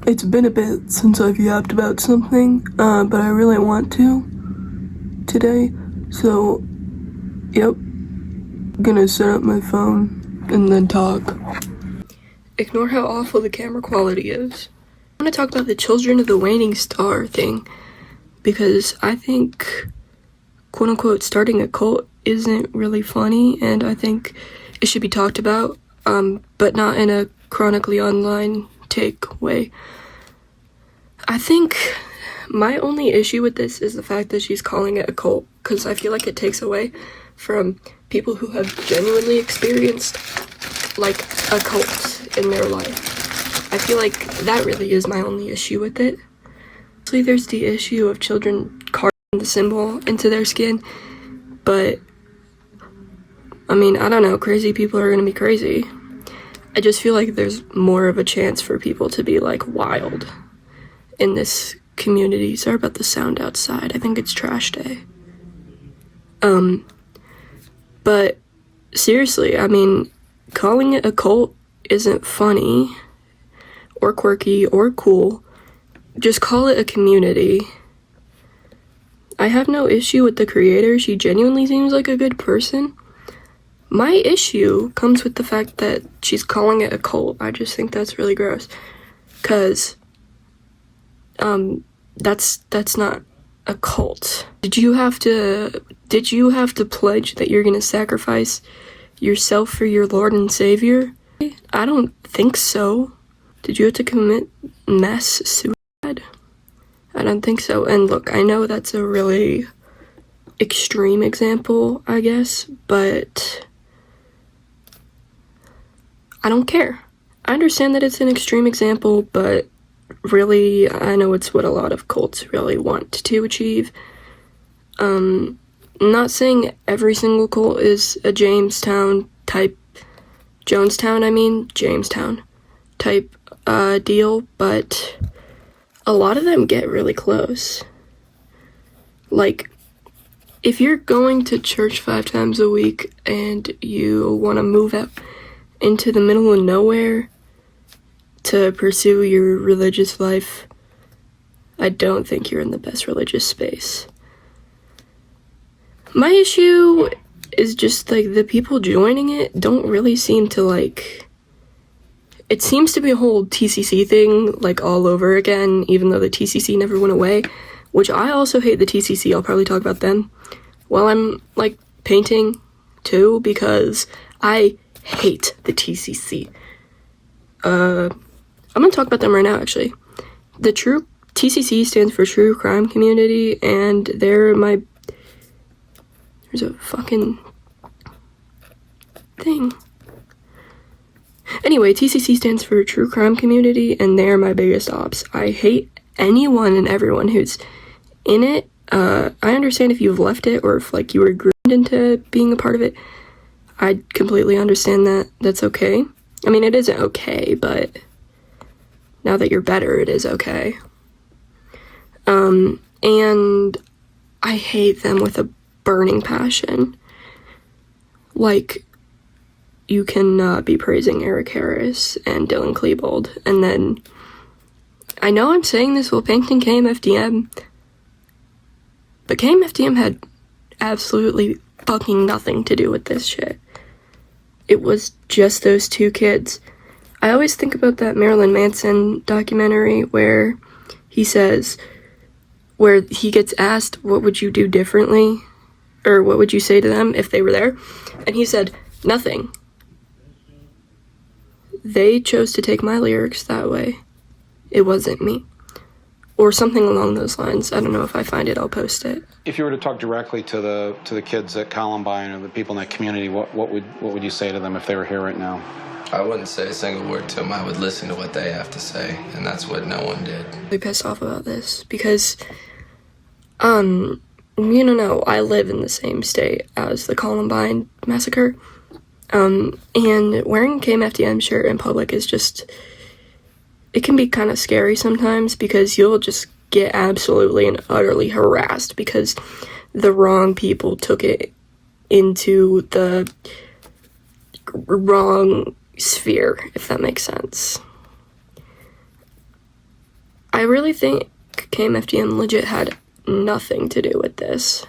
It's been a bit since I've yapped about something, but I really want to today, so, yep, gonna set up my phone and then talk. Ignore how awful the camera quality is. I want to talk about the Children of the Waning Star thing, because I think, quote-unquote, starting a cult isn't really funny, and I think it should be talked about, but not in a chronically online take way. I think my only issue with this is the fact that she's calling it a cult, because I feel like it takes away from people who have genuinely experienced, like, a cult in their life. I feel like that really is my only issue with it. Obviously, there's the issue of children carving the symbol into their skin, but, I mean, I don't know, crazy people are gonna be crazy. I just feel like there's more of a chance for people to be, like, wild in this community. Sorry about the sound outside. I think it's trash day. But seriously, I mean, calling it a cult isn't funny or quirky or cool. Just call it a community. I have no issue with the creator. She genuinely seems like a good person. My issue comes with the fact that she's calling it a cult. I just think that's really gross. 'Cause that's not a cult. Did you have to pledge that you're gonna sacrifice yourself for your Lord and Savior? I don't think so. Did you have to commit mass suicide? I don't think so. And look, I know that's a really extreme example, I guess, but I don't care. I understand that it's an extreme example, but really, I know it's what a lot of cults really want to achieve. I'm not saying every single cult is a Jamestown type deal, but a lot of them get really close. Like, if you're going to church 5 times a week and you want to move out into the middle of nowhere to pursue your religious life, I don't think you're in the best religious space. My issue is just, like, the people joining it don't really seem to, like, it seems to be a whole TCC thing, like, all over again, even though the TCC never went away, which I also hate the TCC. I'll probably talk about them while I'm, like, painting, too, because I hate the TCC. I'm gonna talk about them right now, actually. The TCC stands for True Crime Community, and there's a fucking thing. Anyway, TCC stands for True Crime Community, and they're my biggest ops. I hate anyone and everyone who's in it. I understand if you've left it, or if, like, you were groomed into being a part of it. I completely understand that. That's okay. I mean, it isn't okay, but now that you're better, it is okay. And I hate them with a burning passion. Like, you cannot be praising Eric Harris and Dylan Klebold, and then, I know I'm saying this while painting KMFDM, but KMFDM had absolutely fucking nothing to do with this shit. It was just those 2 kids. I always think about that Marilyn Manson documentary where he gets asked, what would you do differently? Or what would you say to them if they were there? And he said, nothing. They chose to take my lyrics that way. It wasn't me. Or something along those lines. I don't know. If I find it, I'll post it. If you were to talk directly to the kids at Columbine or the people in that community, what would you say to them if they were here right now? I wouldn't say a single word to them. I would listen to what they have to say, and that's what no one did. I'm really pissed off about this because, you know, I live in the same state as the Columbine massacre, and wearing a KMFDM shirt in public is just, it can be kind of scary sometimes because you'll just get absolutely and utterly harassed because the wrong people took it into the wrong sphere, if that makes sense. I really think KMFDM legit had nothing to do with this.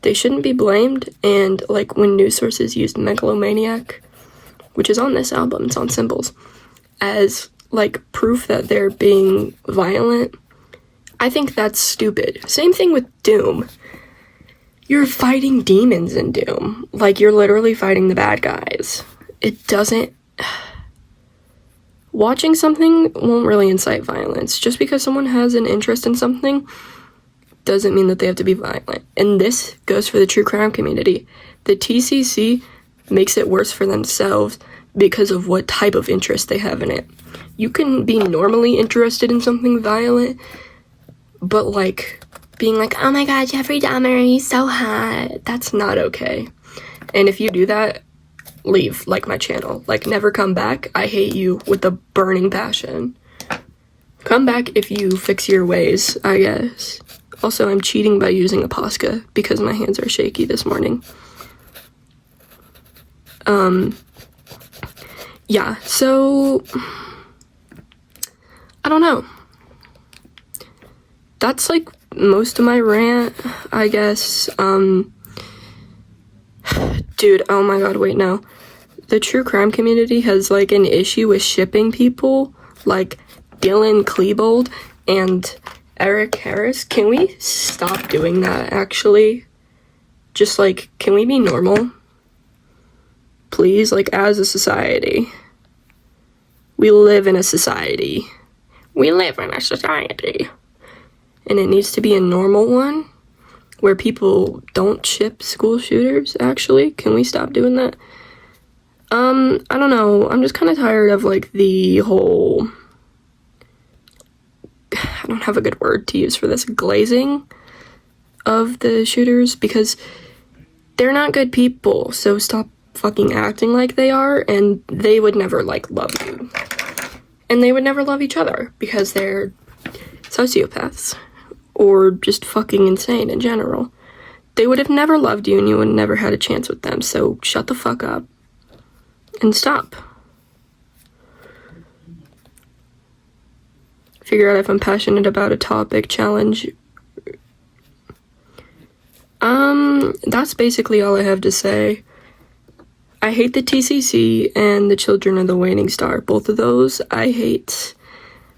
They shouldn't be blamed, and like when news sources used Megalomaniac, which is on this album, it's on Symbols, as like proof that they're being violent, I think that's stupid. Same thing with Doom. You're fighting demons in Doom. Like, you're literally fighting the bad guys. It doesn't... Watching something won't really incite violence. Just because someone has an interest in something doesn't mean that they have to be violent. And this goes for the true crime community. The TCC makes it worse for themselves because of what type of interest they have in it. You can be normally interested in something violent, but like being like, oh my god, Jeffrey Dahmer, he's so hot. That's not okay. And if you do that, leave, like my channel. Like, never come back. I hate you with a burning passion. Come back if you fix your ways, I guess. Also, I'm cheating by using a Posca because my hands are shaky this morning. Yeah, so I don't know. That's like most of my rant, I guess. Dude, oh my god, wait, no. The true crime community has like an issue with shipping people like Dylan Klebold and Eric Harris. Can we stop doing that, actually? Just like, can we be normal? Please, like, as a society. We live in a society. We live in a society. And it needs to be a normal one where people don't ship school shooters, actually. Can we stop doing that? I don't know. I'm just kind of tired of, like, the whole... I don't have a good word to use for this. Glazing of the shooters, because they're not good people. So stop fucking acting like they are, and they would never, like, love you. And they would never love each other, because they're sociopaths. Or just fucking insane in general. They would have never loved you, and you would have never had a chance with them, so shut the fuck up. And stop. Figure out if I'm passionate about a topic, challenge. That's basically all I have to say. I hate the TCC and the Children of the Waning Star. Both of those I hate.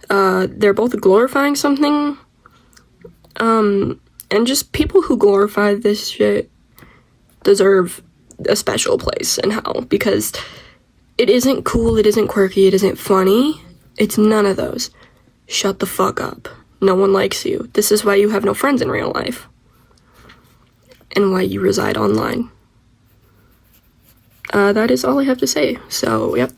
They're both glorifying something. And just people who glorify this shit deserve a special place in hell, because it isn't cool, it isn't quirky, it isn't funny. It's none of those. Shut the fuck up. No one likes you. This is why you have no friends in real life. And why you reside online. That is all I have to say. So, yep.